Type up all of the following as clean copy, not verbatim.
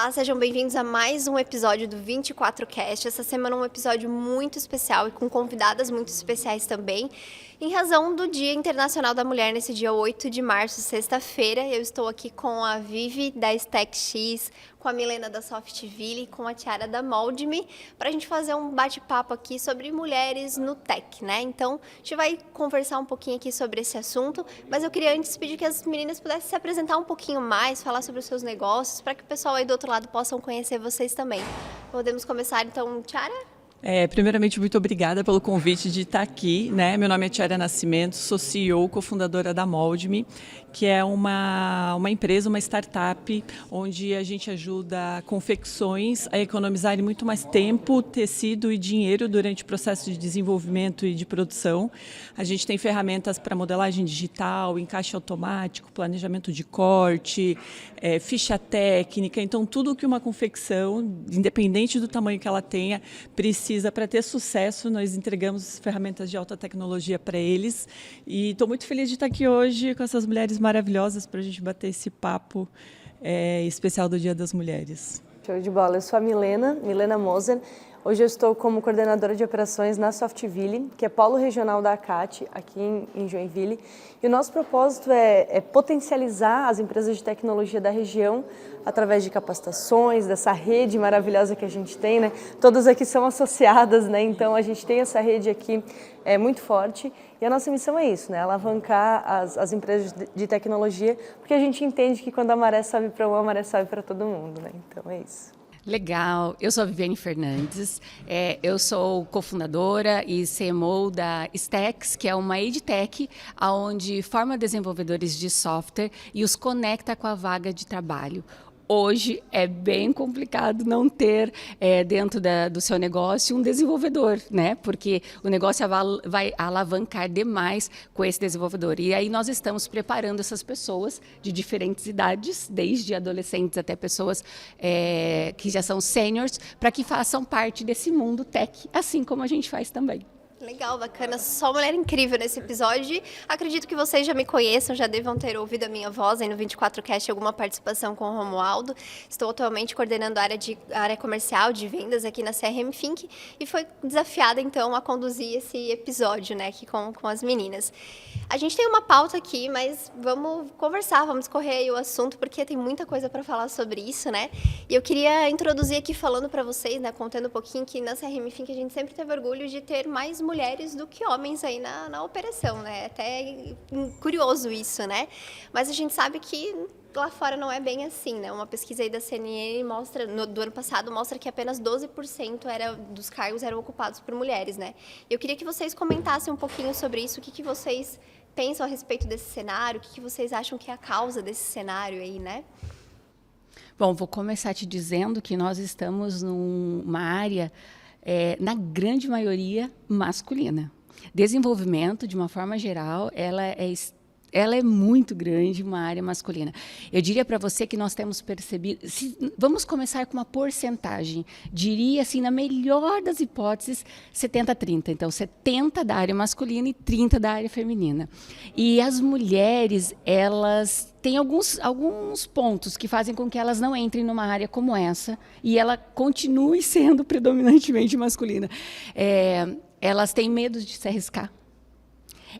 Olá, sejam bem-vindos a mais um episódio do 24Cast. Essa semana um episódio muito especial e com convidadas muito especiais também. Em razão do Dia Internacional da Mulher, nesse dia 8 de março, sexta-feira, eu estou aqui com a Vivi da StackX, com a Milena da Softville e com a Tiara da Mold.me, para a gente fazer um bate-papo aqui sobre mulheres no tech, né? Então, a gente vai conversar um pouquinho aqui sobre esse assunto, mas eu queria antes pedir que as meninas pudessem se apresentar um pouquinho mais, falar sobre os seus negócios, para que o pessoal aí do outro lado possam conhecer vocês também. Podemos começar então, Tiara? Primeiramente, muito obrigada pelo convite de estar aqui, né? Meu nome é Tiara Nascimento, sou CEO, cofundadora da Mold.me, que é uma empresa, uma startup, onde a gente ajuda confecções a economizarem muito mais tempo, tecido e dinheiro durante o processo de desenvolvimento e de produção. A gente tem ferramentas para modelagem digital, encaixe automático, planejamento de corte, ficha técnica. Então, tudo que uma confecção, independente do tamanho que ela tenha, precisa para ter sucesso. Nós entregamos ferramentas de alta tecnologia para eles. E estou muito feliz de estar aqui hoje com essas mulheres maravilhosas para a gente bater esse papo especial do Dia das Mulheres. Show de bola. Eu sou a Milena Moser. Hoje eu estou como coordenadora de operações na Softville, que é polo regional da ACAT, aqui em Joinville. E o nosso propósito é potencializar as empresas de tecnologia da região através de capacitações, dessa rede maravilhosa que a gente tem, né? Todas aqui são associadas, né? Então a gente tem essa rede aqui muito forte. E a nossa missão é isso, né? Alavancar as empresas de tecnologia, porque a gente entende que quando a maré sobe para um, a maré sobe para todo mundo, né? Então é isso. Legal, eu sou a Viviane Fernandes, eu sou cofundadora e CMO da StackX, que é uma EdTech, onde forma desenvolvedores de software e os conecta com a vaga de trabalho. Hoje é bem complicado não ter dentro do seu negócio um desenvolvedor, né? Porque o negócio vai alavancar demais com esse desenvolvedor. E aí nós estamos preparando essas pessoas de diferentes idades, desde adolescentes até pessoas que já são seniors, para que façam parte desse mundo tech, assim como a gente faz também. Legal, bacana. Só mulher incrível nesse episódio. Acredito que vocês já me conheçam, já devam ter ouvido a minha voz aí no 24Cast, alguma participação com o Romualdo. Estou atualmente coordenando a área comercial de vendas aqui na CRM Think e foi desafiada, então, a conduzir esse episódio, né, aqui com as meninas. A gente tem uma pauta aqui, mas vamos conversar, vamos escorrer aí o assunto, porque tem muita coisa para falar sobre isso, né? E eu queria introduzir aqui falando para vocês, né, contando um pouquinho que na CRM Think a gente sempre teve orgulho de ter mais mulheres do que homens aí na operação, né? Até curioso isso, né? Mas a gente sabe que lá fora não é bem assim, né? Uma pesquisa aí da CNN do ano passado mostra que apenas 12% dos cargos eram ocupados por mulheres, né? Eu queria que vocês comentassem um pouquinho sobre isso, o que vocês pensam a respeito desse cenário, o que vocês acham que é a causa desse cenário aí, né? Bom, vou começar te dizendo que nós estamos numa área, na grande maioria, masculina. Desenvolvimento, de uma forma geral, ela é muito grande, uma área masculina. Eu diria para você que nós temos percebido... Vamos começar com uma porcentagem. Diria, assim, na melhor das hipóteses, 70-30. Então, 70% da área masculina e 30% da área feminina. E as mulheres, elas têm alguns pontos que fazem com que elas não entrem numa área como essa e ela continue sendo predominantemente masculina. Elas têm medo de se arriscar.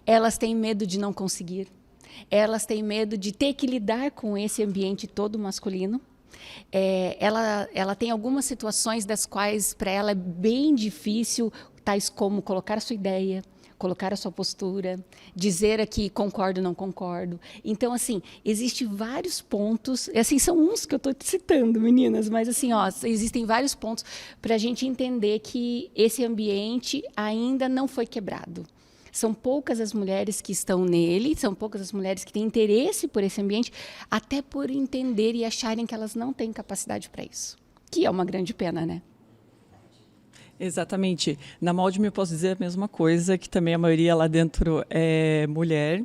Elas têm medo de não conseguir. Elas têm medo de ter que lidar com esse ambiente todo masculino. Ela tem algumas situações das quais para ela é bem difícil, tais como colocar a sua ideia, colocar a sua postura, dizer aqui concordo ou não concordo. Então, assim, existem vários pontos, assim, são uns que eu estou citando, meninas, mas assim, existem vários pontos para a gente entender que esse ambiente ainda não foi quebrado. São poucas as mulheres que estão nele, são poucas as mulheres que têm interesse por esse ambiente, até por entender e acharem que elas não têm capacidade para isso. Que é uma grande pena, né? Exatamente. Na Mold.me eu posso dizer a mesma coisa, que também a maioria lá dentro é mulher.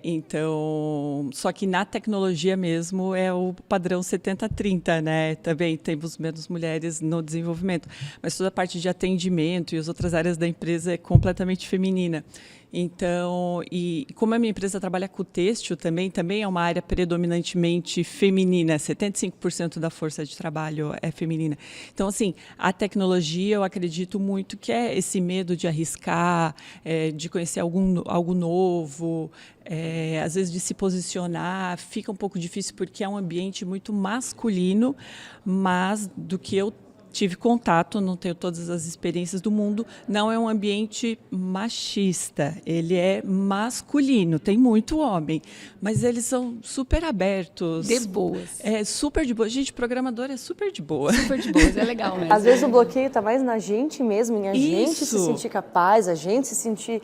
Então, só que na tecnologia mesmo é o padrão 70-30, né? Também temos menos mulheres no desenvolvimento, mas toda a parte de atendimento e as outras áreas da empresa é completamente feminina. Então, e como a minha empresa trabalha com têxtil também é uma área predominantemente feminina, 75% da força de trabalho é feminina. Então, assim, a tecnologia, eu acredito muito que é esse medo de arriscar, de conhecer algo novo, às vezes de se posicionar, fica um pouco difícil porque é um ambiente muito masculino, mas do que eu tive contato, não tenho todas as experiências do mundo, não é um ambiente machista, ele é masculino, tem muito homem, mas eles são super abertos. De boas. É super de boa. Gente, programador é super de boa. Super de boas, é legal mesmo. Às vezes o bloqueio está mais na gente mesmo, em a gente se Isso. sentir capaz, a gente se sentir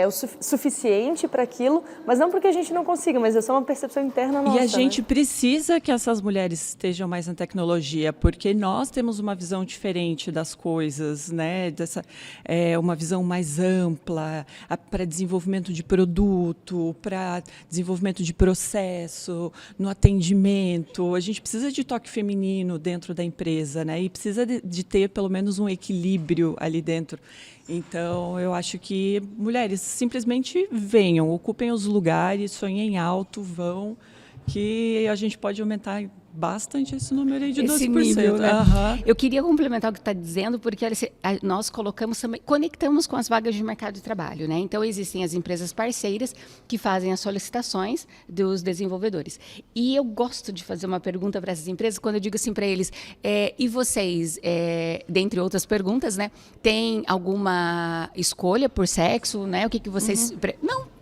o suficiente para aquilo, mas não porque a gente não consiga, mas é só uma percepção interna nossa. E a gente né? precisa que essas mulheres estejam mais na tecnologia, porque nós temos uma visão diferente das coisas, né? Uma visão mais ampla para desenvolvimento de produto, para desenvolvimento de processo, no atendimento. A gente precisa de toque feminino dentro da empresa, né? E precisa de ter pelo menos um equilíbrio ali dentro. Então, eu acho que mulheres simplesmente venham, ocupem os lugares, sonhem alto, vão, que a gente pode aumentar bastante esse número aí de 12%. Esse nível, né? Aham. Eu queria complementar o que está dizendo, porque nós colocamos também, conectamos com as vagas de mercado de trabalho, né? Então, existem as empresas parceiras que fazem as solicitações dos desenvolvedores. E eu gosto de fazer uma pergunta para essas empresas, quando eu digo assim para eles, e vocês, dentre outras perguntas, né? Tem alguma escolha por sexo, né? O que vocês... Não.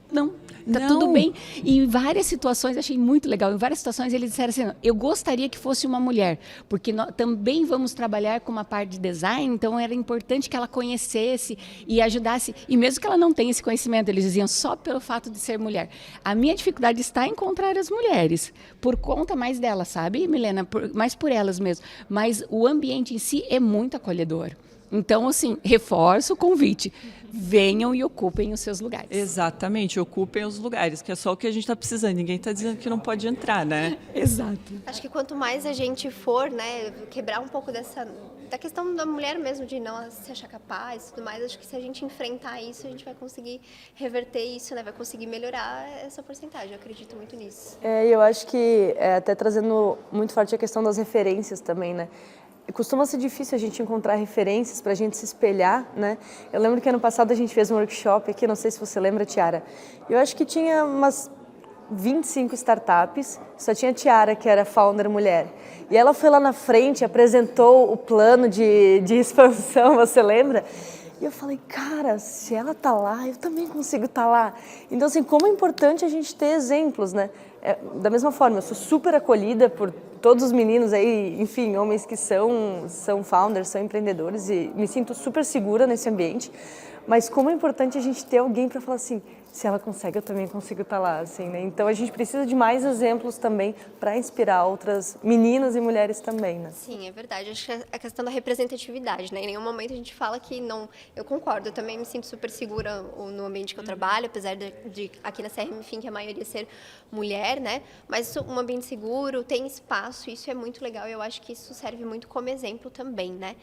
Tá Não. tudo bem. E em várias situações, achei muito legal, em várias situações eles disseram assim, eu gostaria que fosse uma mulher, porque nós também vamos trabalhar com uma parte de design, então era importante que ela conhecesse e ajudasse, e mesmo que ela não tenha esse conhecimento, eles diziam só pelo fato de ser mulher. A minha dificuldade está em encontrar as mulheres, por conta mais delas, sabe, Milena? Mais por elas mesmo. Mas o ambiente em si é muito acolhedor. Então, assim, reforço o convite. Venham e ocupem os seus lugares. Exatamente, ocupem os lugares, que é só o que a gente está precisando. Ninguém está dizendo que não pode entrar, né? Exato. Acho que quanto mais a gente for, né, quebrar um pouco da questão da mulher mesmo, de não se achar capaz e tudo mais, acho que se a gente enfrentar isso, a gente vai conseguir reverter isso, né, vai conseguir melhorar essa porcentagem. Eu acredito muito nisso. Eu acho que, até trazendo muito forte a questão das referências também, né? Costuma ser difícil a gente encontrar referências para a gente se espelhar, né? Eu lembro que ano passado a gente fez um workshop aqui, não sei se você lembra, Tiara. Eu acho que tinha umas 25 startups, só tinha a Tiara, que era founder mulher. E ela foi lá na frente, apresentou o plano de expansão, você lembra? E eu falei, cara, se ela tá lá, eu também consigo estar lá. Então, assim, como é importante a gente ter exemplos, né? Da mesma forma, eu sou super acolhida por todos os meninos aí, enfim, homens que são founders, são empreendedores e me sinto super segura nesse ambiente. Mas como é importante a gente ter alguém para falar assim, se ela consegue, eu também consigo estar lá, assim, né? Então a gente precisa de mais exemplos também para inspirar outras meninas e mulheres também, né? Sim, é verdade. Acho que é a questão da representatividade, né? Em nenhum momento a gente fala que não... Eu concordo, eu também me sinto super segura no ambiente que eu trabalho, apesar de aqui na CRM, enfim, que a maioria ser mulher, né? Mas um ambiente seguro, tem espaço, isso é muito legal e eu acho que isso serve muito como exemplo também, né?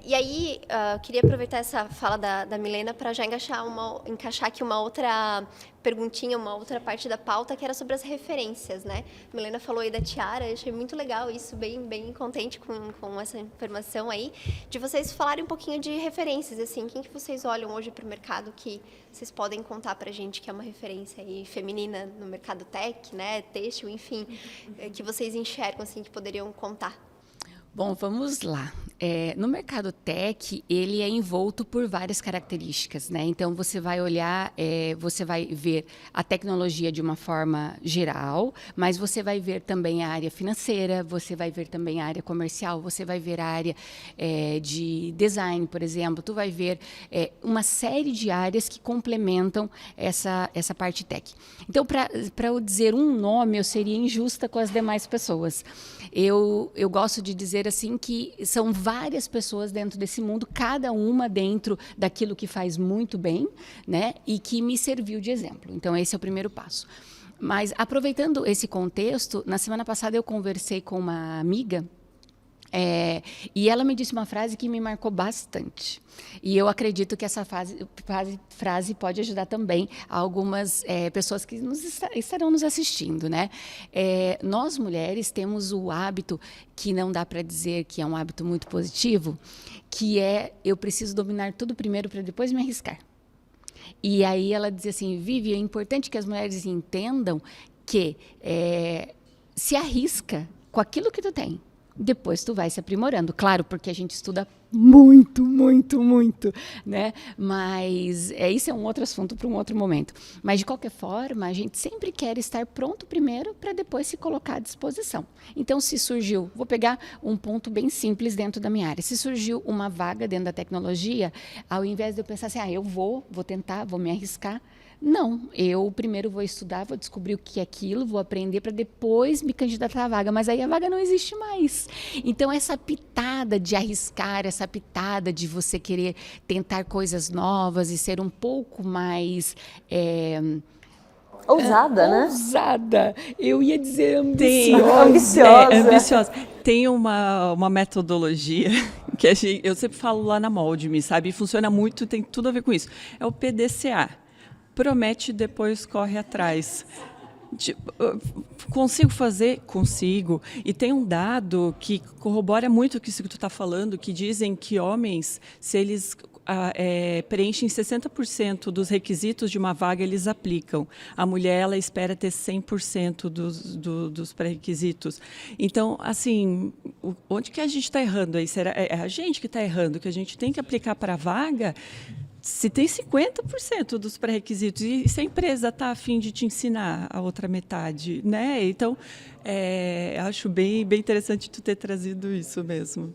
E aí, queria aproveitar essa fala da Milena para já encaixar aqui uma outra perguntinha, uma outra parte da pauta, que era sobre as referências, né? A Milena falou aí da Tiara, eu achei muito legal isso, bem contente com essa informação aí, de vocês falarem um pouquinho de referências, assim, quem que vocês olham hoje para o mercado que vocês podem contar para a gente que é uma referência aí feminina no mercado tech, né, têxtil, enfim, que vocês enxergam, assim, que poderiam contar? Bom, vamos lá. No mercado tech, ele é envolto por várias características, né? Então, você vai olhar, você vai ver a tecnologia de uma forma geral, mas você vai ver também a área financeira, você vai ver também a área comercial, você vai ver a área de design, por exemplo, tu vai ver uma série de áreas que complementam essa parte tech. Então, para eu dizer um nome, eu seria injusta com as demais pessoas. Eu gosto de dizer assim que são várias pessoas dentro desse mundo, cada uma dentro daquilo que faz muito bem, né? E que me serviu de exemplo. Então, esse é o primeiro passo. Mas, aproveitando esse contexto, na semana passada eu conversei com uma amiga E ela me disse uma frase que me marcou bastante. E eu acredito que essa frase pode ajudar também algumas pessoas que estarão nos assistindo, né? Nós, mulheres, temos o hábito, que não dá para dizer que é um hábito muito positivo, que eu preciso dominar tudo primeiro para depois me arriscar. E aí ela dizia assim, Vivi, é importante que as mulheres entendam que se arrisca com aquilo que tu tem. Depois tu vai se aprimorando, claro, porque a gente estuda muito, muito, muito, né? Mas isso é um outro assunto para um outro momento. Mas, de qualquer forma, a gente sempre quer estar pronto primeiro para depois se colocar à disposição. Então, se surgiu, vou pegar um ponto bem simples dentro da minha área, se surgiu uma vaga dentro da tecnologia, ao invés de eu pensar assim, eu vou tentar, vou me arriscar, não, eu primeiro vou estudar, vou descobrir o que é aquilo, vou aprender para depois me candidatar à vaga, mas aí a vaga não existe mais. Então, essa pitada de arriscar, essa pitada de você querer tentar coisas novas e ser um pouco mais... Ousada, né? Ousada. Eu ia dizer ambiciosa. Ambiciosa. Tem uma metodologia que eu sempre falo lá na Mold-me, sabe? E funciona muito, tem tudo a ver com isso. É o PDCA. Promete, depois corre atrás. Consigo fazer? Consigo. E tem um dado que corrobora muito com isso que tu está falando, que dizem que homens, se eles preenchem 60% dos requisitos de uma vaga, eles aplicam. A mulher, ela espera ter 100% dos pré-requisitos. Então, assim, onde que a gente está errando aí? É a gente que está errando, que a gente tem que aplicar para a vaga se tem 50% dos pré-requisitos e se a empresa está a fim de te ensinar a outra metade, né? Então, acho bem interessante tu ter trazido isso mesmo.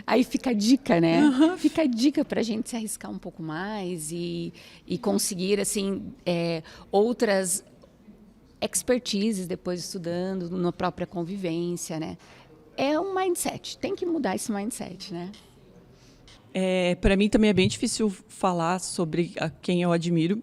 Aí fica a dica, né? Uhum. Fica a dica para a gente se arriscar um pouco mais e conseguir, assim, outras expertises depois estudando, na própria convivência, né? É um mindset, tem que mudar esse mindset, né? Para mim também é bem difícil falar sobre quem eu admiro,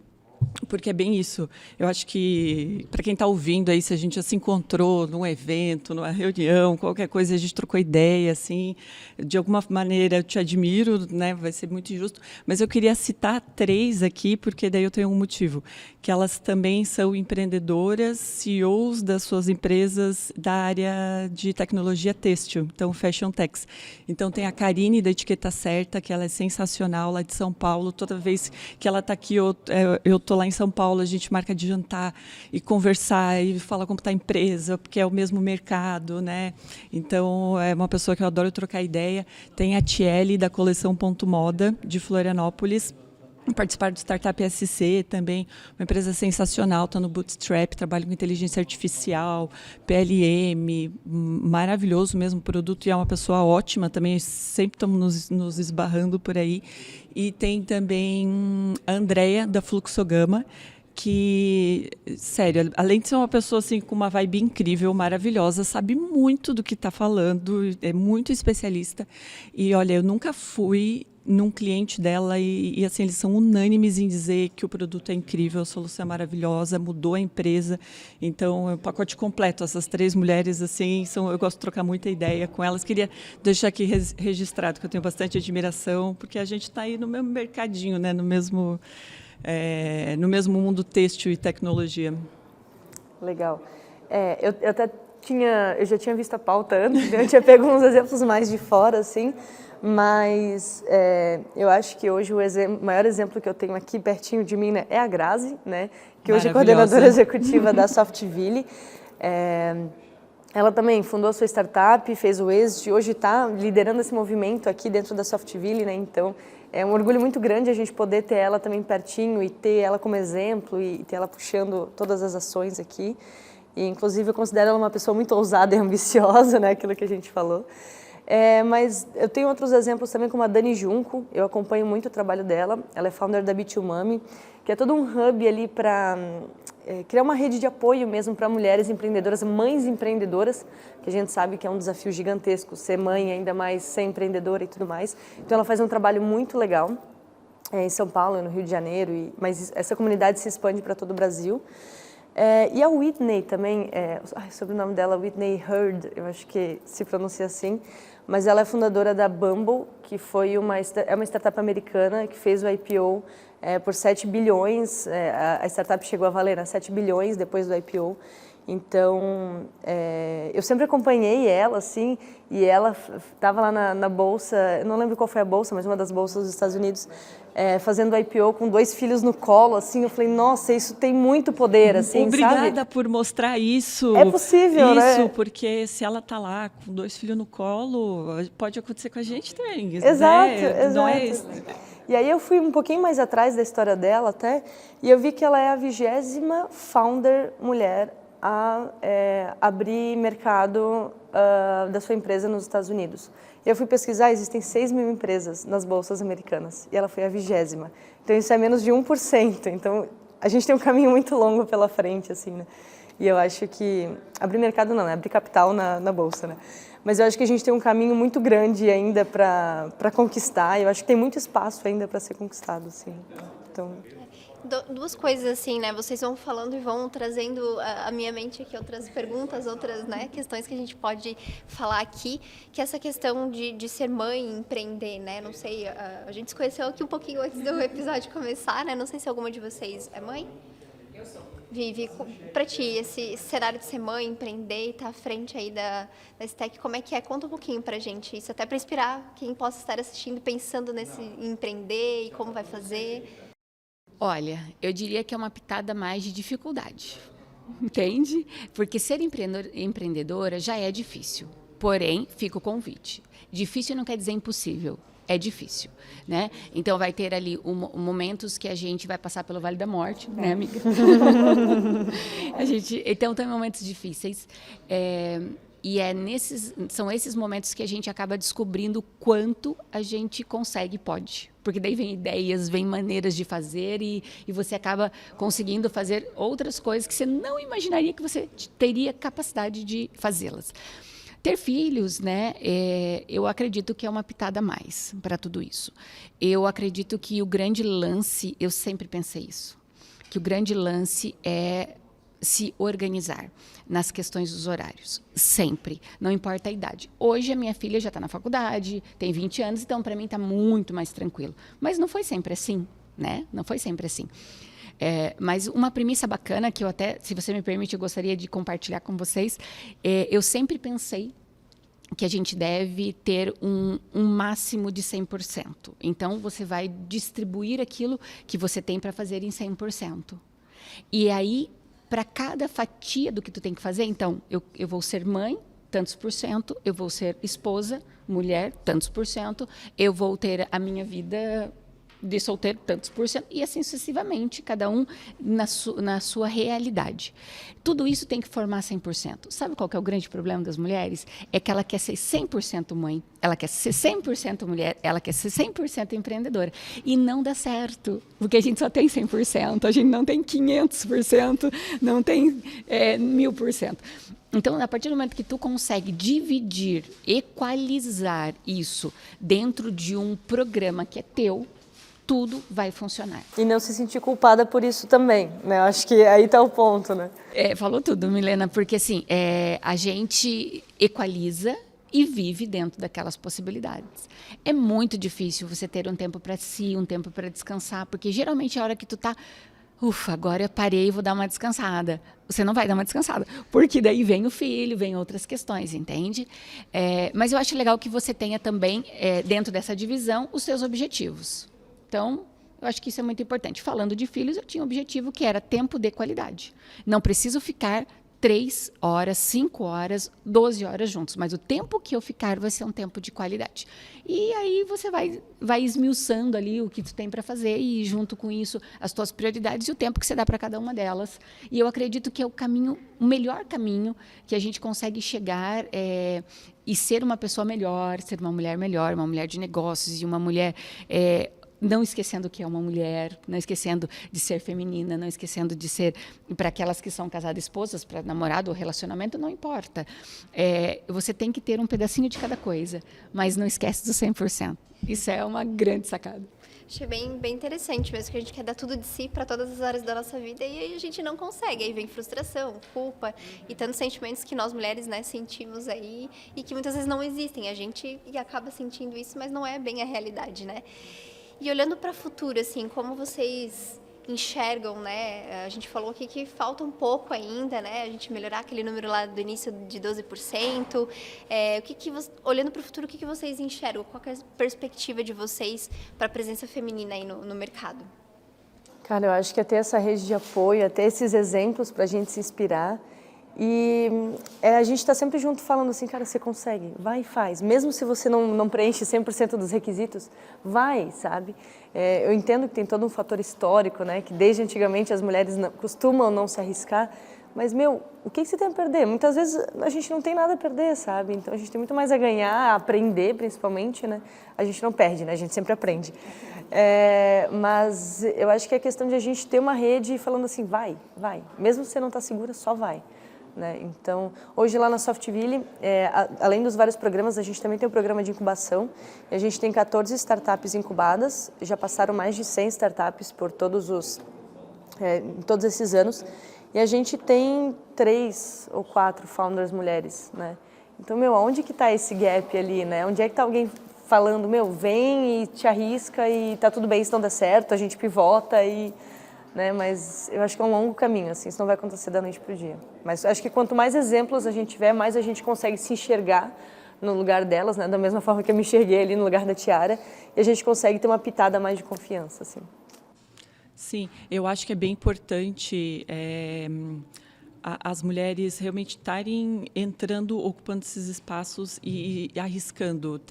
porque é bem isso. Eu acho que, para quem está ouvindo aí, se a gente já se encontrou num evento, numa reunião, qualquer coisa, a gente trocou ideia, assim, de alguma maneira eu te admiro, né? Vai ser muito injusto, mas eu queria citar 3 aqui, porque daí eu tenho um motivo, que elas também são empreendedoras, CEOs das suas empresas da área de tecnologia têxtil, então Fashion Techs. Então tem a Karine da Etiqueta Certa, que ela é sensacional, lá de São Paulo. Toda vez que ela está aqui, eu estou lá em São Paulo, a gente marca de jantar e conversar e falar como está a empresa, porque é o mesmo mercado, né? Então, é uma pessoa que eu adoro trocar ideia. Tem a Tiele, da coleção Ponto Moda, de Florianópolis, participar do Startup SC também, uma empresa sensacional, está no Bootstrap, trabalha com inteligência artificial, PLM, maravilhoso mesmo produto, e é uma pessoa ótima também, sempre estamos nos esbarrando por aí. E tem também a Andrea, da Fluxogama, que, sério, além de ser uma pessoa assim, com uma vibe incrível, maravilhosa, sabe muito do que está falando, é muito especialista. E, olha, eu nunca fui num cliente dela e assim, eles são unânimes em dizer que o produto é incrível, a solução é maravilhosa, mudou a empresa. Então, é um pacote completo. Essas 3 mulheres, assim, eu gosto de trocar muita ideia com elas. Queria deixar aqui registrado que eu tenho bastante admiração, porque a gente está aí no mesmo mercadinho, né? No mesmo mundo têxtil e tecnologia. Legal. Eu já tinha visto a pauta antes, eu tinha pego uns exemplos mais de fora, assim, mas eu acho que hoje o maior exemplo que eu tenho aqui pertinho de mim, né, é a Grazi, né, que hoje é coordenadora executiva da Softville. Ela também fundou a sua startup, fez o êxito e hoje está liderando esse movimento aqui dentro da Softville, né, então é um orgulho muito grande a gente poder ter ela também pertinho e ter ela como exemplo e ter ela puxando todas as ações aqui. E, inclusive, eu considero ela uma pessoa muito ousada e ambiciosa, né, aquilo que a gente falou. Mas eu tenho outros exemplos também, como a Dani Junco, eu acompanho muito o trabalho dela, ela é founder da B2Mami, que é todo um hub ali para criar uma rede de apoio mesmo para mulheres empreendedoras, mães empreendedoras, que a gente sabe que é um desafio gigantesco, ser mãe, ainda mais ser empreendedora e tudo mais. Então ela faz um trabalho muito legal em São Paulo, no Rio de Janeiro, mas essa comunidade se expande para todo o Brasil. E a Whitney também, o sobrenome dela, Whitney Heard, eu acho que se pronuncia assim, mas ela é fundadora da Bumble, que é uma startup americana que fez o IPO por 7 bilhões, a startup chegou a valer 7 bilhões depois do IPO. Então, eu sempre acompanhei ela, assim, e ela estava lá na bolsa, eu não lembro qual foi a bolsa, mas uma das bolsas dos Estados Unidos, fazendo IPO com 2 filhos no colo, assim, eu falei, nossa, isso tem muito poder, assim, Obrigada sabe? por mostrar isso. É possível, né? Isso, porque se ela tá lá com 2 filhos no colo, pode acontecer com a gente também. Exato, né? Não é exato. E aí eu fui um pouquinho mais atrás da história dela até, e eu vi que ela é a 20ª founder mulher a abrir mercado da sua empresa nos Estados Unidos. E eu fui pesquisar, existem 6 mil empresas nas bolsas americanas, e ela foi a 20ª. Então isso é menos de 1%, então a gente tem um caminho muito longo pela frente, assim, né? E eu acho que, abrir mercado não, né? Abrir capital na bolsa, né? Mas eu acho que a gente tem um caminho muito grande ainda para conquistar, e eu acho que tem muito espaço ainda para ser conquistado, assim. Então... Duas coisas assim, né? Vocês vão falando e vão trazendo à minha mente aqui outras perguntas, outras, né, questões que a gente pode falar aqui, que é essa questão de ser mãe, empreender, né? Não sei, a gente se conheceu aqui um pouquinho antes do episódio começar, né? Não sei se alguma de vocês é mãe. Eu sou. Vivi, pra ti, esse cenário de ser mãe, empreender e estar à frente aí da STEC, como é que é? Conta um pouquinho pra gente isso, até para inspirar quem possa estar assistindo, pensando em empreender e como vai fazer. Olha, eu diria que é uma pitada mais de dificuldade, entende? Porque ser empreendedora já é difícil, porém, fica o convite. Difícil não quer dizer impossível, é difícil, né? Então, vai ter ali momentos que a gente vai passar pelo Vale da Morte, né, amiga? Então, tem momentos difíceis. E são esses momentos que a gente acaba descobrindo quanto a gente consegue e pode. Porque daí vem ideias, vem maneiras de fazer e você acaba conseguindo fazer outras coisas que você não imaginaria que você teria capacidade de fazê-las. Ter filhos, né, eu acredito que é uma pitada a mais para tudo isso. Eu acredito que o grande lance, eu sempre pensei isso, que o grande lance é se organizar nas questões dos horários, sempre, não importa a idade. Hoje a minha filha já está na faculdade, tem 20 anos, então para mim está muito mais tranquilo. Mas não foi sempre assim, né? Não foi sempre assim. Mas uma premissa bacana que eu até, se você me permite, eu gostaria de compartilhar com vocês, eu sempre pensei que a gente deve ter um máximo de 100%. Então, você vai distribuir aquilo que você tem para fazer em 100%. E aí, para cada fatia do que tu tem que fazer, então, eu vou ser mãe, tantos por cento, eu vou ser esposa, mulher, tantos por cento, eu vou ter a minha vida de solteiro, tantos por cento, e assim sucessivamente, cada um na sua realidade. Tudo isso tem que formar 100%. Sabe qual que é o grande problema das mulheres? É que ela quer ser 100% mãe, ela quer ser 100% mulher, ela quer ser 100% empreendedora. E não dá certo, porque a gente só tem 100%, a gente não tem 500%, não tem 1000%. Então, a partir do momento que tu consegue dividir, equalizar isso dentro de um programa que é teu, tudo vai funcionar. E não se sentir culpada por isso também, né? Eu acho que aí está o ponto, né? Falou tudo, Milena, porque assim, a gente equaliza e vive dentro daquelas possibilidades. É muito difícil você ter um tempo para si, um tempo para descansar, porque geralmente a hora que tu tá, agora eu parei e vou dar uma descansada. Você não vai dar uma descansada, porque daí vem o filho, vem outras questões, entende? Mas eu acho legal que você tenha também, dentro dessa divisão, os seus objetivos. Então, eu acho que isso é muito importante. Falando de filhos, eu tinha um objetivo que era tempo de qualidade. Não preciso ficar 3 horas, 5 horas, 12 horas juntos, mas o tempo que eu ficar vai ser um tempo de qualidade. E aí você vai esmiuçando ali o que tu tem para fazer e, junto com isso, as tuas prioridades e o tempo que você dá para cada uma delas. E eu acredito que é o melhor caminho que a gente consegue chegar e ser uma pessoa melhor, ser uma mulher de negócios e uma mulher... não esquecendo que é uma mulher, não esquecendo de ser feminina, não esquecendo de ser, para aquelas que são casadas, esposas, para namorado ou relacionamento, não importa. Você tem que ter um pedacinho de cada coisa, mas não esquece do 100%. Isso é uma grande sacada. Achei bem interessante mesmo, que a gente quer dar tudo de si para todas as áreas da nossa vida e aí a gente não consegue. Aí vem frustração, culpa e tantos sentimentos que nós mulheres, né, sentimos aí e que muitas vezes não existem. A gente acaba sentindo isso, mas não é bem a realidade, né? E olhando para o futuro, assim, como vocês enxergam, né? A gente falou aqui que falta um pouco ainda, né? A gente melhorar aquele número lá do início de 12%. Olhando para o futuro, o que vocês enxergam? Qual que é a perspectiva de vocês para a presença feminina aí no mercado? Cara, eu acho que é ter essa rede de apoio, ter esses exemplos para a gente se inspirar. E a gente está sempre junto falando assim, cara, você consegue, vai e faz. Mesmo se você não preenche 100% dos requisitos, vai, sabe? Eu entendo que tem todo um fator histórico, né? Que desde antigamente as mulheres costumam não se arriscar. Mas, o que você tem a perder? Muitas vezes a gente não tem nada a perder, sabe? Então a gente tem muito mais a ganhar, a aprender principalmente, né? A gente não perde, né? A gente sempre aprende. Mas eu acho que é questão de a gente ter uma rede falando assim, vai. Mesmo se você não está segura, só vai. Né? Então, hoje lá na Softville, além dos vários programas, a gente também tem um programa de incubação. E a gente tem 14 startups incubadas, já passaram mais de 100 startups por em todos esses anos. E a gente tem 3 ou 4 founders mulheres. Né? Então, aonde que está esse gap ali? Né? Onde é que está alguém falando, vem e te arrisca e tá tudo bem se não der certo, a gente pivota e... Né? Mas eu acho que é um longo caminho, assim, isso não vai acontecer da noite para o dia. Mas acho que quanto mais exemplos a gente tiver, mais a gente consegue se enxergar no lugar delas, né? Da mesma forma que eu me enxerguei ali no lugar da Tiara, e a gente consegue ter uma pitada mais de confiança. Assim. Sim, eu acho que é bem importante as mulheres realmente estarem entrando, ocupando esses espaços e arriscando.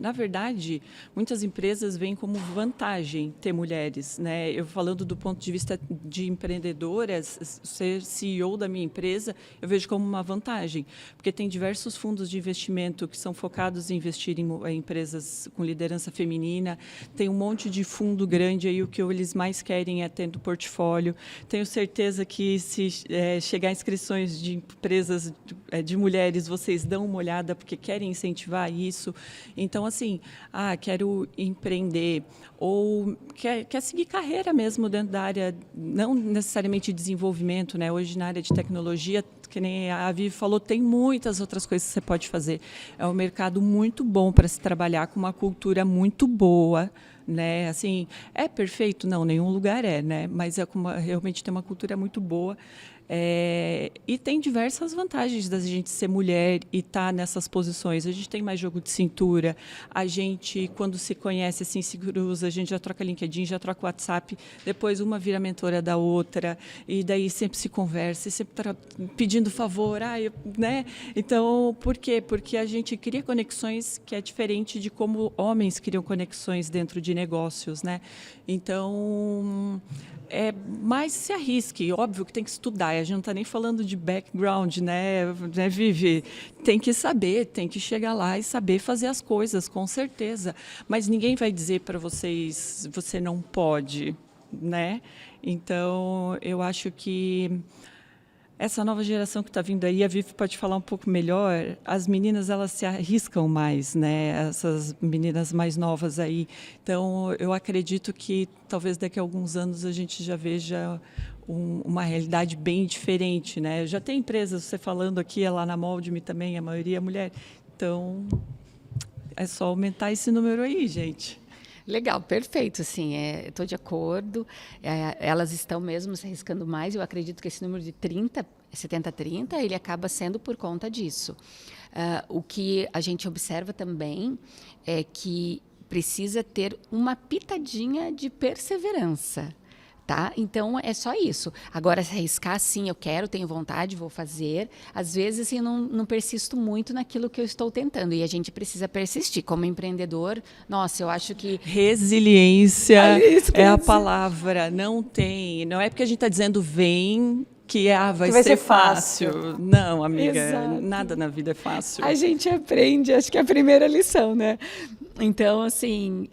Na verdade, muitas empresas veem como vantagem ter mulheres. Né? Eu falando do ponto de vista de empreendedoras, ser CEO da minha empresa, eu vejo como uma vantagem, porque tem diversos fundos de investimento que são focados em investir em empresas com liderança feminina, tem um monte de fundo grande aí, o que eles mais querem é ter no portfólio. Tenho certeza que se chegar inscrições de empresas de mulheres, vocês dão uma olhada porque querem incentivar isso. Então, assim, quero empreender ou quer seguir carreira mesmo dentro da área, não necessariamente de desenvolvimento, né? Hoje, na área de tecnologia, que nem a Vivi falou, tem muitas outras coisas que você pode fazer. É um mercado muito bom para se trabalhar, com uma cultura muito boa, né? Assim, é perfeito? Não, nenhum lugar né? Mas realmente tem uma cultura muito boa. E tem diversas vantagens da gente ser mulher e estar nessas posições. A gente tem mais jogo de cintura, a gente, quando se conhece, assim, se cruza, a gente já troca LinkedIn, já troca WhatsApp, depois uma vira mentora da outra, e daí sempre se conversa, e sempre tá pedindo favor, né? Então, por quê? Porque a gente cria conexões que é diferente de como homens criam conexões dentro de negócios, né? Então, mas se arrisque, óbvio que tem que estudar, a gente não está nem falando de background, né, Vivi? Tem que saber, tem que chegar lá e saber fazer as coisas, com certeza. Mas ninguém vai dizer para vocês, você não pode, né? Então, eu acho que essa nova geração que está vindo aí, a Vivi pode falar um pouco melhor, as meninas elas se arriscam mais, né? Essas meninas mais novas aí. Então, eu acredito que talvez daqui a alguns anos a gente já veja uma realidade bem diferente, né? Já tem empresas, você falando aqui, lá na Mold-me também, a maioria é mulher. Então, é só aumentar esse número aí, gente. Legal, perfeito, sim, estou de acordo, elas estão mesmo se arriscando mais, eu acredito que esse número de 70-30, ele acaba sendo por conta disso. O que a gente observa também é que precisa ter uma pitadinha de perseverança. Tá? Então, é só isso. Agora, se arriscar, sim, eu quero, tenho vontade, vou fazer. Às vezes, assim, não persisto muito naquilo que eu estou tentando. E a gente precisa persistir. Como empreendedor, nossa, eu acho que... Resiliência é a palavra. Não é porque a gente está dizendo vem... que vai ser fácil. Não, amiga, exato. Nada na vida é fácil. A gente aprende, acho que é a primeira lição, né? Então, assim,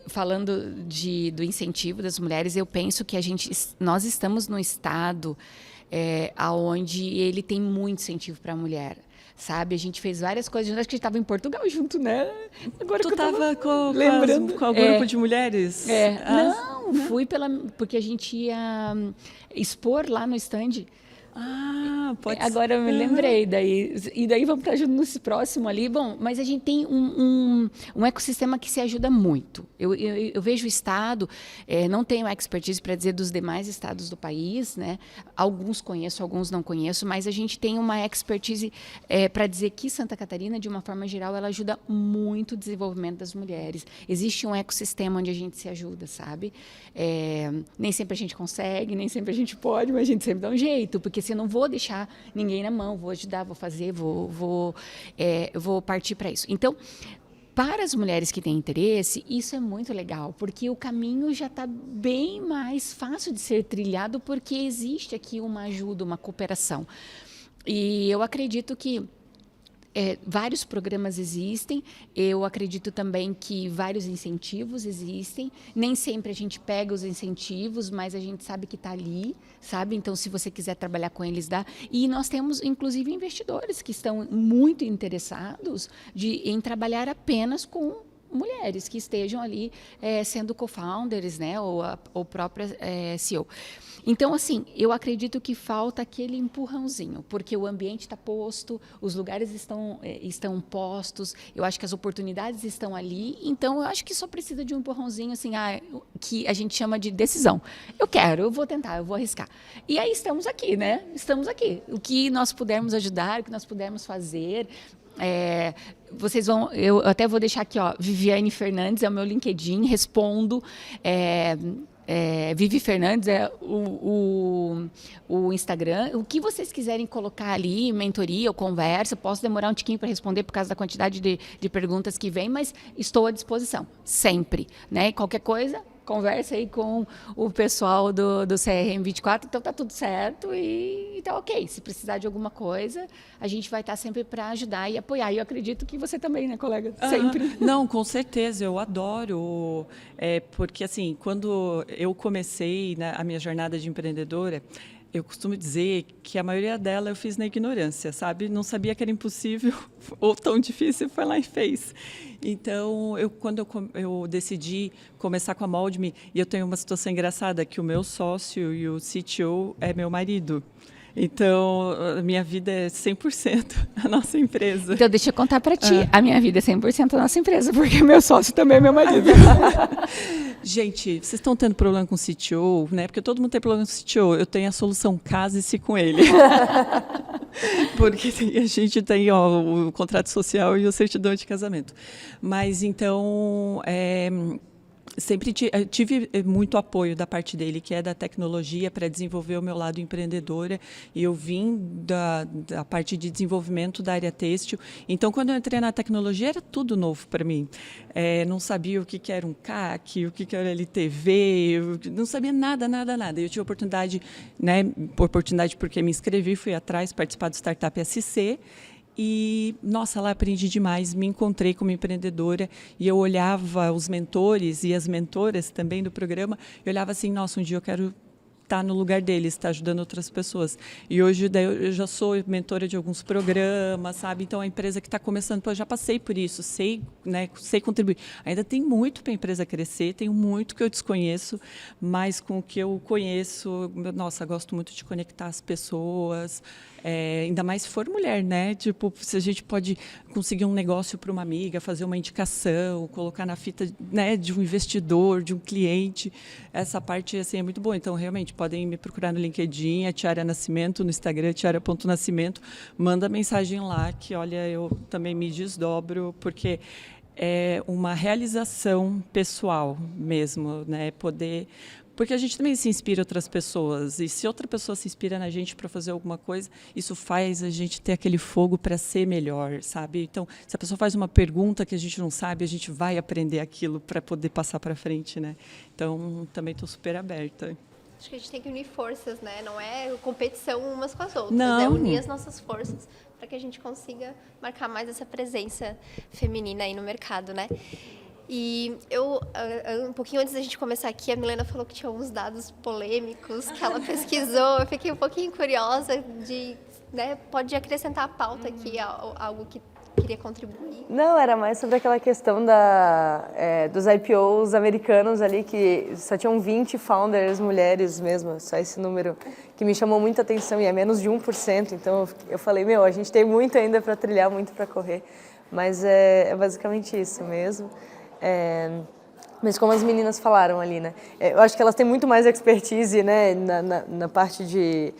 falando do incentivo das mulheres, eu penso que nós estamos num estado onde ele tem muito incentivo para a mulher. sabe? A gente fez várias coisas, acho que a gente estava em Portugal junto, né? Agora Tu estava com o É. grupo de mulheres? Não, fui porque a gente ia expor lá no stand. Pode Agora eu me lembrei, daí vamos estar junto nesse próximo ali. Bom, mas a gente tem um ecossistema que se ajuda muito. Eu vejo o Estado, não tenho expertise para dizer dos demais estados do país, né? Alguns conheço, alguns não conheço, mas a gente tem uma expertise para dizer que Santa Catarina, de uma forma geral, ela ajuda muito o desenvolvimento das mulheres. Existe um ecossistema onde a gente se ajuda, sabe? Nem sempre a gente consegue, nem sempre a gente pode, mas a gente sempre dá um jeito, porque se eu não vou deixar ninguém na mão, vou ajudar, vou fazer, vou partir para isso. Então, para as mulheres que têm interesse, isso é muito legal, porque o caminho já está bem mais fácil de ser trilhado, porque existe aqui uma ajuda, uma cooperação. E eu acredito que vários programas existem, eu acredito também que vários incentivos existem, nem sempre a gente pega os incentivos, mas a gente sabe que está ali, sabe? Então, se você quiser trabalhar com eles, dá. E nós temos, inclusive, investidores que estão muito interessados em trabalhar apenas com mulheres que estejam ali sendo co-founders, né, ou própria CEO. Então, assim, eu acredito que falta aquele empurrãozinho, porque o ambiente está posto, os lugares estão postos, eu acho que as oportunidades estão ali, então eu acho que só precisa de um empurrãozinho, assim, que a gente chama de decisão. Eu vou tentar, eu vou arriscar. E aí estamos aqui, né? Estamos aqui. O que nós pudermos ajudar, o que nós pudermos fazer... eu até vou deixar aqui, ó, Viviane Fernandes é o meu LinkedIn, respondo. Vivi Fernandes é o Instagram. O que vocês quiserem colocar ali, mentoria ou conversa, posso demorar um tiquinho para responder por causa da quantidade de perguntas que vem, mas estou à disposição, sempre, né? Qualquer coisa, conversa aí com o pessoal do CRM 24, então tá tudo certo e tá ok. Se precisar de alguma coisa, a gente vai estar sempre para ajudar e apoiar. E eu acredito que você também, né, colega? Sempre. Não, com certeza, eu adoro. Porque, assim, quando eu comecei, né, a minha jornada de empreendedora, eu costumo dizer que a maioria dela eu fiz na ignorância, sabe? Não sabia que era impossível ou tão difícil, foi lá e fez. Então, quando eu decidi começar com a Mold-Me, e eu tenho uma situação engraçada, que o meu sócio e o CTO é meu marido. Então, a minha vida é 100% a nossa empresa. Então, deixa eu contar para ti. A minha vida é 100% a nossa empresa, porque meu sócio também é meu marido. Gente, vocês estão tendo problema com o CTO, né? Porque todo mundo tem problema com o CTO. Eu tenho a solução, case-se com ele. Porque a gente tem o contrato social e a certidão de casamento. Mas, então... sempre tive muito apoio da parte dele, que é da tecnologia, para desenvolver o meu lado empreendedora. E eu vim da parte de desenvolvimento da área têxtil. Então, quando eu entrei na tecnologia, era tudo novo para mim. Não sabia o que era um CAC, o que era LTV, eu não sabia nada. Eu tive oportunidade porque me inscrevi, fui atrás, participar do Startup SC. E, nossa, lá aprendi demais, me encontrei como empreendedora e eu olhava os mentores e as mentoras também do programa, eu olhava assim, nossa, um dia eu quero estar no lugar deles, estar ajudando outras pessoas. E hoje eu já sou mentora de alguns programas, sabe? Então, a empresa que está começando, eu já passei por isso, sei contribuir. Ainda tem muito para a empresa crescer, tem muito que eu desconheço, mas com o que eu conheço, nossa, gosto muito de conectar as pessoas, ainda mais se for mulher, né? Tipo, se a gente pode conseguir um negócio para uma amiga, fazer uma indicação, colocar na fita, né, de um investidor, de um cliente, essa parte assim, é muito boa. Então, realmente, podem me procurar no LinkedIn, a Tiara Nascimento, no Instagram, tiara.nascimento, manda mensagem lá, que, olha, eu também me desdobro, porque é uma realização pessoal mesmo, né? Porque a gente também se inspira em outras pessoas, e se outra pessoa se inspira na gente para fazer alguma coisa, isso faz a gente ter aquele fogo para ser melhor, sabe? Então, se a pessoa faz uma pergunta que a gente não sabe, a gente vai aprender aquilo para poder passar para frente, né? Então, também estou super aberta. Acho que a gente tem que unir forças, né? Não é competição umas com as outras, não. É unir as nossas forças para que a gente consiga marcar mais essa presença feminina aí no mercado, né? E um pouquinho antes da gente começar aqui, a Milena falou que tinha uns dados polêmicos que ela pesquisou. Eu fiquei um pouquinho curiosa de né, pode acrescentar a pauta aqui, algo que queria contribuir. Não, era mais sobre aquela questão dos IPOs americanos ali, que só tinham 20 founders mulheres mesmo, só esse número que me chamou muita atenção, e é menos de 1%, então eu falei, a gente tem muito ainda para trilhar, muito para correr, mas é basicamente isso mesmo. Mas como as meninas falaram ali, né, eu acho que elas têm muito mais expertise, né, na parte de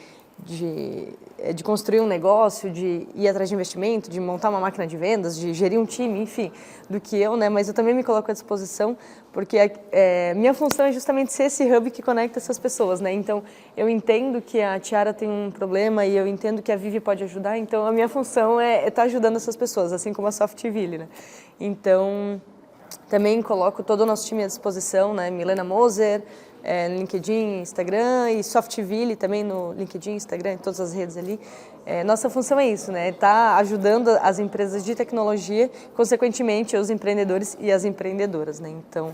construir um negócio, de ir atrás de investimento, de montar uma máquina de vendas, de gerir um time, enfim, do que eu, né? Mas eu também me coloco à disposição, porque minha função é justamente ser esse hub que conecta essas pessoas, né? Então, eu entendo que a Tiara tem um problema e eu entendo que a Vivi pode ajudar, então a minha função é estar ajudando essas pessoas, assim como a Softville, né? Então, também coloco todo o nosso time à disposição, né? Milena Moser, LinkedIn, Instagram, e Softville também no LinkedIn, Instagram, em todas as redes ali. Nossa função é isso, né? Tá ajudando as empresas de tecnologia, consequentemente os empreendedores e as empreendedoras, né? Então,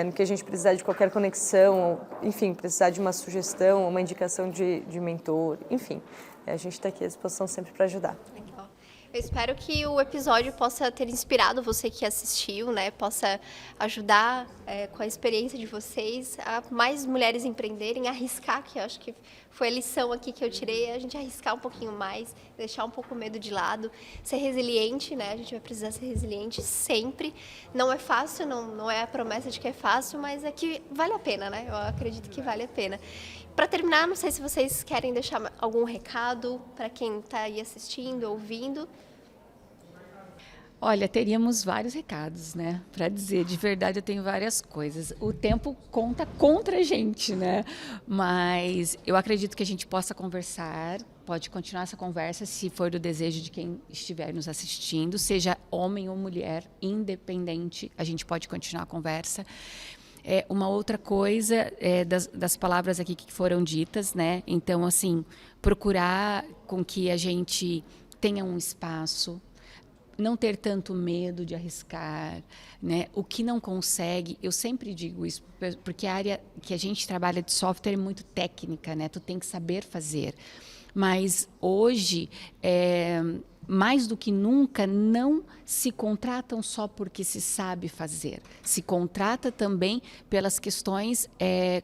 no que a gente precisar de qualquer conexão, enfim, precisar de uma sugestão, uma indicação de mentor, enfim, a gente está aqui à disposição sempre para ajudar. Legal. Eu espero que o episódio possa ter inspirado você que assistiu, né? Possa ajudar com a experiência de vocês a mais mulheres empreenderem, arriscar, que eu acho que foi a lição aqui que eu tirei, a gente arriscar um pouquinho mais, deixar um pouco o medo de lado, ser resiliente, né? A gente vai precisar ser resiliente sempre. Não é fácil, não é a promessa de que é fácil, mas é que vale a pena, né? Eu acredito que vale a pena. Para terminar, não sei se vocês querem deixar algum recado para quem está aí assistindo, ouvindo. Olha, teríamos vários recados, né? Para dizer, de verdade, eu tenho várias coisas. O tempo conta contra a gente, né? Mas eu acredito que a gente possa conversar, pode continuar essa conversa, se for do desejo de quem estiver nos assistindo, seja homem ou mulher, independente, a gente pode continuar a conversa. Uma outra coisa das palavras aqui que foram ditas, né? Então, assim, procurar com que a gente tenha um espaço, não ter tanto medo de arriscar, né? O que não consegue, eu sempre digo isso, porque a área que a gente trabalha de software é muito técnica, né? Tu tem que saber fazer. Mas hoje, mais do que nunca, não se contratam só porque se sabe fazer. Se contrata também pelas questões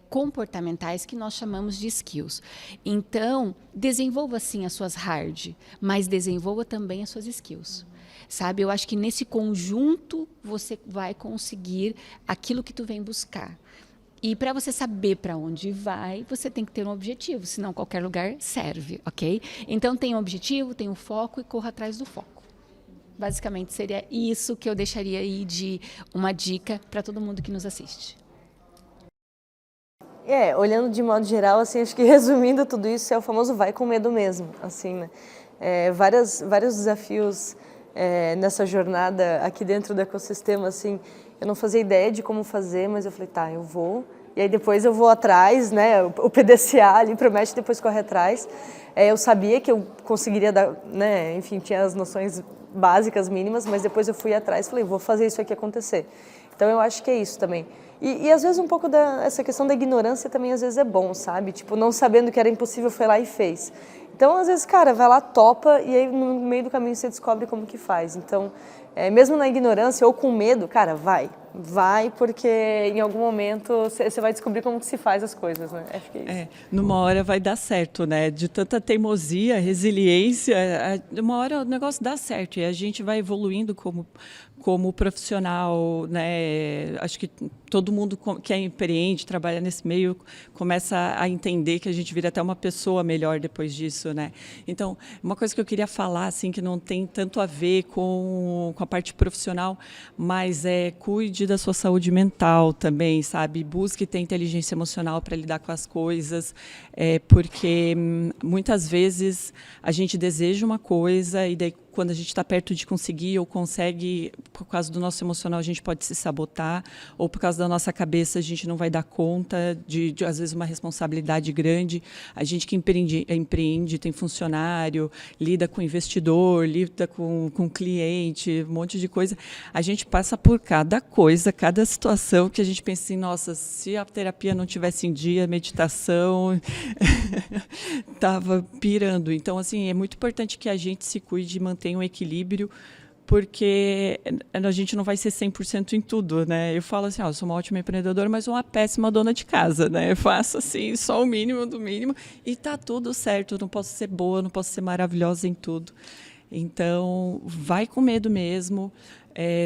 comportamentais que nós chamamos de skills. Então, desenvolva sim as suas hard, mas desenvolva também as suas skills. Sabe, eu acho que nesse conjunto você vai conseguir aquilo que tu vem buscar. E para você saber para onde vai, você tem que ter um objetivo, senão qualquer lugar serve, ok? Então tem um objetivo, tem um foco e corra atrás do foco. Basicamente seria isso que eu deixaria aí de uma dica para todo mundo que nos assiste. Olhando de modo geral, assim, acho que resumindo tudo isso, é o famoso vai com medo mesmo, assim, né? Vários desafios nessa jornada aqui dentro do ecossistema, assim, eu não fazia ideia de como fazer, mas eu falei, tá, eu vou. E aí depois eu vou atrás, né, o PDCA ali promete depois correr atrás. Eu sabia que eu conseguiria dar, né, enfim, tinha as noções básicas, mínimas, mas depois eu fui atrás e falei, vou fazer isso aqui acontecer. Então eu acho que é isso também. E às vezes um pouco essa questão da ignorância também às vezes é bom, sabe? Tipo, não sabendo que era impossível, foi lá e fez. Então, às vezes, cara, vai lá, topa, e aí no meio do caminho você descobre como que faz. Então, mesmo na ignorância ou com medo, cara, vai, porque em algum momento você vai descobrir como que se faz as coisas, né? Acho que é isso. Numa hora vai dar certo, né? De tanta teimosia, resiliência, uma hora o negócio dá certo e a gente vai evoluindo como profissional, né? Acho que todo mundo que empreende, trabalha nesse meio, começa a entender que a gente vira até uma pessoa melhor depois disso, né? Então, uma coisa que eu queria falar, assim, que não tem tanto a ver com a parte profissional, mas cuide da sua saúde mental também, sabe? Busque ter inteligência emocional para lidar com as coisas, porque muitas vezes a gente deseja uma coisa e daí quando a gente está perto de conseguir ou consegue, por causa do nosso emocional, a gente pode se sabotar, ou por causa da nossa cabeça, a gente não vai dar conta de às vezes, uma responsabilidade grande. A gente que empreende, tem funcionário, lida com investidor, lida com cliente, um monte de coisa. A gente passa por cada coisa, cada situação que a gente pensa assim, nossa, se a terapia não tivesse em dia, meditação, estava pirando. Então, assim, é muito importante que a gente se cuide e mantenha um equilíbrio, porque a gente não vai ser 100% em tudo, né? Eu falo assim, eu sou uma ótima empreendedora, mas uma péssima dona de casa, né? Eu faço assim, só o mínimo do mínimo e tá tudo certo. Eu não posso ser boa, não posso ser maravilhosa em tudo. Então, vai com medo mesmo,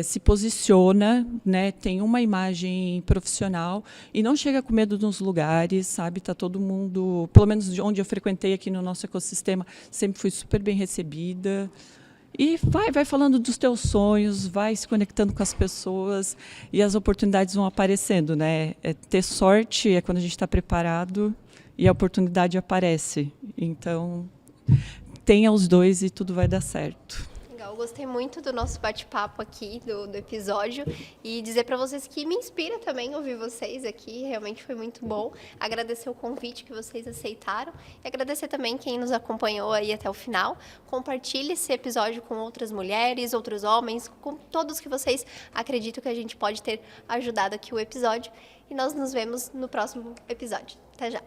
se posiciona, né? Tem uma imagem profissional e não chega com medo nos lugares, sabe? Tá todo mundo, pelo menos de onde eu frequentei aqui no nosso ecossistema, sempre fui super bem recebida. E vai falando dos teus sonhos, vai se conectando com as pessoas e as oportunidades vão aparecendo, né? Ter sorte é quando a gente está preparado e a oportunidade aparece. Então, tenha os dois e tudo vai dar certo. Eu gostei muito do nosso bate-papo aqui, do episódio, e dizer para vocês que me inspira também ouvir vocês aqui, realmente foi muito bom. Agradecer o convite que vocês aceitaram e agradecer também quem nos acompanhou aí até o final. Compartilhe esse episódio com outras mulheres, outros homens, com todos que vocês acreditam que a gente pode ter ajudado aqui o episódio. E nós nos vemos no próximo episódio. Até já!